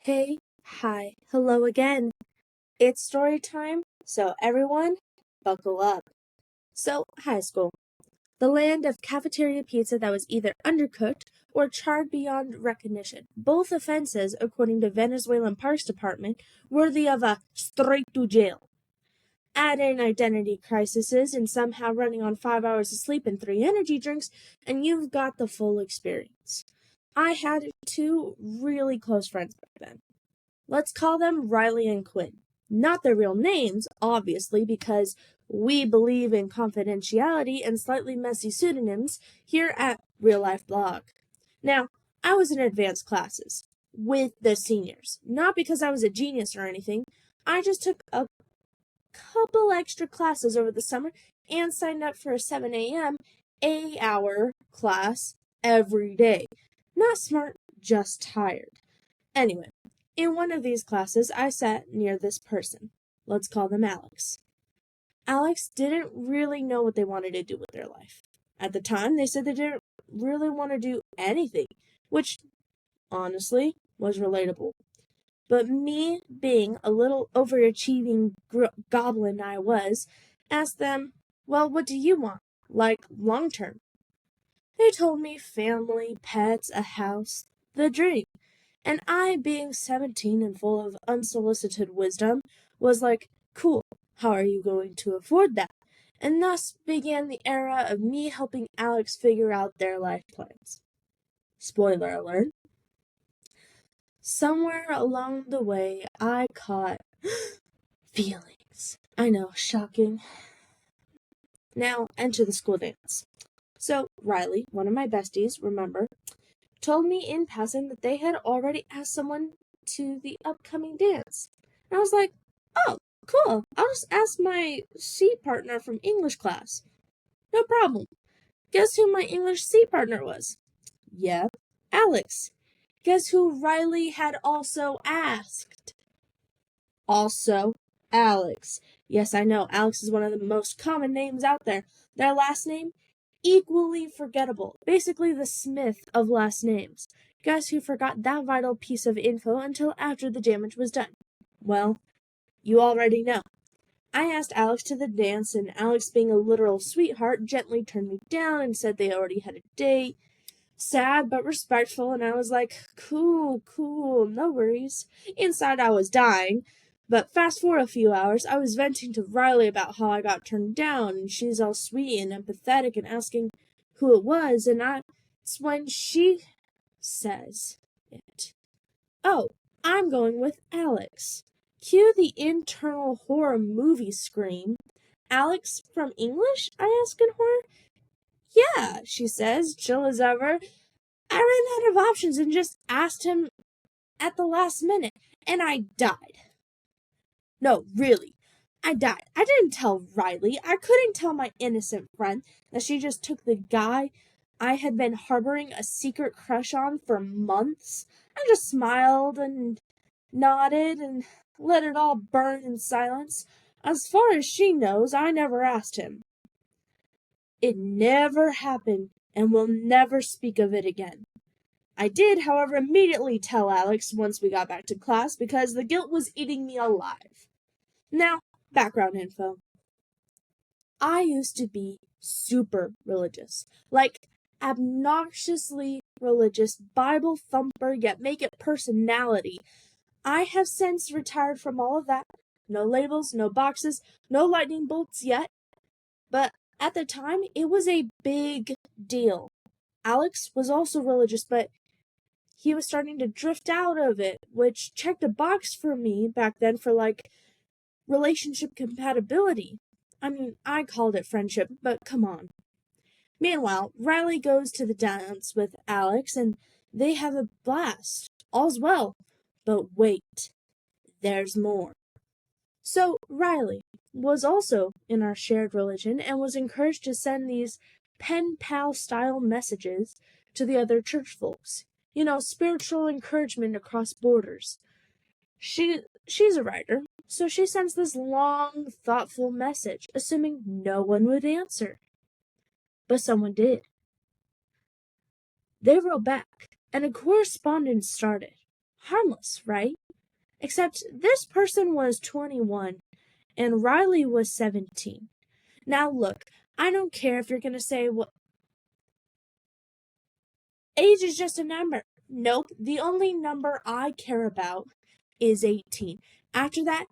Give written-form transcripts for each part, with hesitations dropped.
Hey, hi, hello again. It's story time, so everyone, buckle up. So, high school, the land of cafeteria pizza that was either undercooked or charred beyond recognition. Both offenses, according to Venezuelan Parks Department, worthy of a straight to jail. Add in identity crises and somehow running on 5 hours of sleep and 3 energy drinks, and you've got the full experience. I had two really close friends back then. Let's call them Riley and Quinn. Not their real names, obviously, because we believe in confidentiality and slightly messy pseudonyms here at Real Life Blog. Now, I was in advanced classes with the seniors, not because I was a genius or anything. I just took a couple extra classes over the summer and signed up for a 7 a.m. A-hour class every day. Not smart, just tired. Anyway, in one of these classes, I sat near this person. Let's call them Alex. Alex didn't really know what they wanted to do with their life. At the time, they said they didn't really want to do anything, which, honestly, was relatable. But me, being a little overachieving goblin I was, asked them, well, what do you want? Like, long term? They told me family, pets, a house, the dream. And I, being 17 and full of unsolicited wisdom, was like, cool, how are you going to afford that? And thus began the era of me helping Alex figure out their life plans. Spoiler alert. Somewhere along the way, I caught feelings. I know, shocking. Now, enter the school dance. So, Riley, one of my besties, remember, told me in passing that they had already asked someone to the upcoming dance. And I was like, oh, cool. I'll just ask my C partner from English class. No problem. Guess who my English C partner was? Yep, Alex. Guess who Riley had also asked? Also, Alex. Yes, I know, Alex is one of the most common names out there. Their last name? Equally forgettable. Basically the Smith of last names. Guess who forgot that vital piece of info until after the damage was done? Well, you already know. I asked Alex to the dance, and Alex, being a literal sweetheart, gently turned me down and said they already had a date. Sad but respectful, and I was like, cool, no worries. Inside I was dying. But fast forward a few hours, I was venting to Riley about how I got turned down, and she's all sweet and empathetic and asking who it was, and it's when she says it. Oh, I'm going with Alex. Cue the internal horror movie scream. Alex from English? I ask in horror. Yeah, she says, chill as ever. I ran out of options and just asked him at the last minute, and I died. No, really, I died. I didn't tell Riley. I couldn't tell my innocent friend that she just took the guy I had been harboring a secret crush on for months. I just smiled and nodded and let it all burn in silence. As far as she knows, I never asked him. It never happened, and we'll never speak of it again. I did, however, immediately tell Alex once we got back to class because the guilt was eating me alive. Now, background info. I used to be super religious. Like, obnoxiously religious, Bible thumper, yet make it personality. I have since retired from all of that. No labels, no boxes, no lightning bolts yet. But at the time, it was a big deal. Alex was also religious, but he was starting to drift out of it, which checked a box for me back then for like relationship compatibility. I mean, I called it friendship, but come on. Meanwhile, Riley goes to the dance with Alex and they have a blast. All's well. But wait, there's more. So, Riley was also in our shared religion and was encouraged to send these pen pal style messages to the other church folks. You know, spiritual encouragement across borders. She's a writer, so she sends this long, thoughtful message, assuming no one would answer. But someone did. They wrote back, and a correspondence started. Harmless, right? Except this person was 21 and Riley was 17. Now look, I don't care if you're going to say, well, age is just a number. Nope, the only number I care about is 18. After that,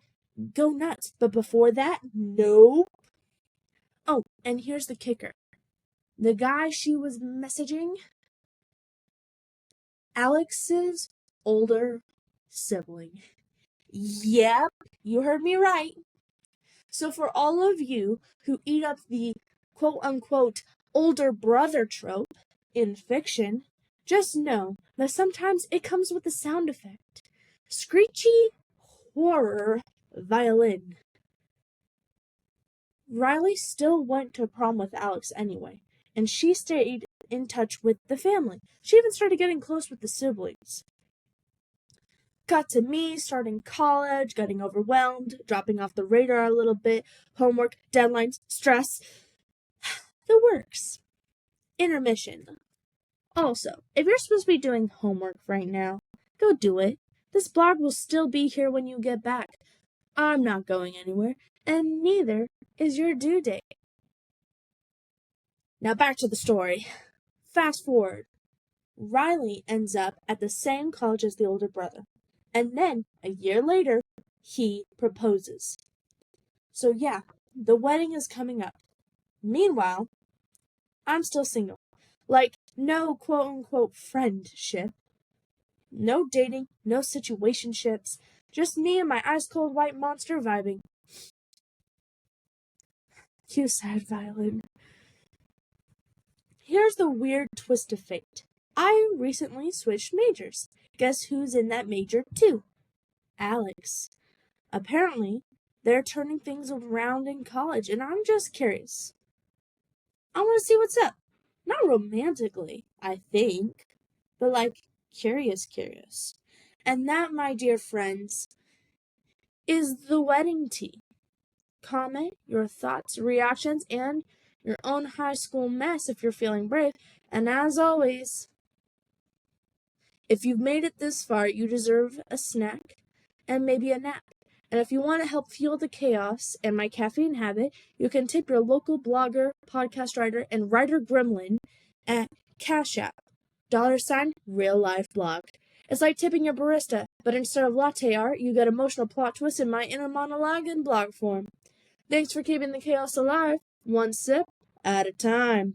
go nuts. But before that, no. Oh, and here's the kicker. The guy she was messaging, Alex's older sibling. Yep, you heard me right. So for all of you who eat up the quote-unquote older brother trope in fiction, just know that sometimes it comes with a sound effect. Screechy horror violin. Riley still went to prom with Alex anyway, and she stayed in touch with the family. She even started getting close with the siblings. Got to me, starting college, getting overwhelmed, dropping off the radar a little bit, homework, deadlines, stress. The works. Intermission. Also, if you're supposed to be doing homework right now, go do it. This blog will still be here when you get back. I'm not going anywhere, and neither is your due date. Now back to the story. Fast forward. Riley ends up at the same college as the older brother. And then, a year later, he proposes. So yeah, the wedding is coming up. Meanwhile, I'm still single. Like, no quote-unquote friendship. No dating, no situationships. Just me and my ice-cold white monster vibing. You sad violin. Here's the weird twist of fate. I recently switched majors. Guess who's in that major too? Alex. Apparently, they're turning things around in college, and I'm just curious. I want to see what's up. Not romantically, I think, but like curious. And that, my dear friends, is the wedding tea. Comment your thoughts, reactions, and your own high school mess if you're feeling brave. And as always, if you've made it this far, you deserve a snack and maybe a nap. And if you want to help fuel the chaos and my caffeine habit, you can tip your local blogger, podcast writer, and writer gremlin at Cash App, $real life blog. It's like tipping your barista, but instead of latte art, you get emotional plot twists in my inner monologue in blog form. Thanks for keeping the chaos alive, one sip at a time.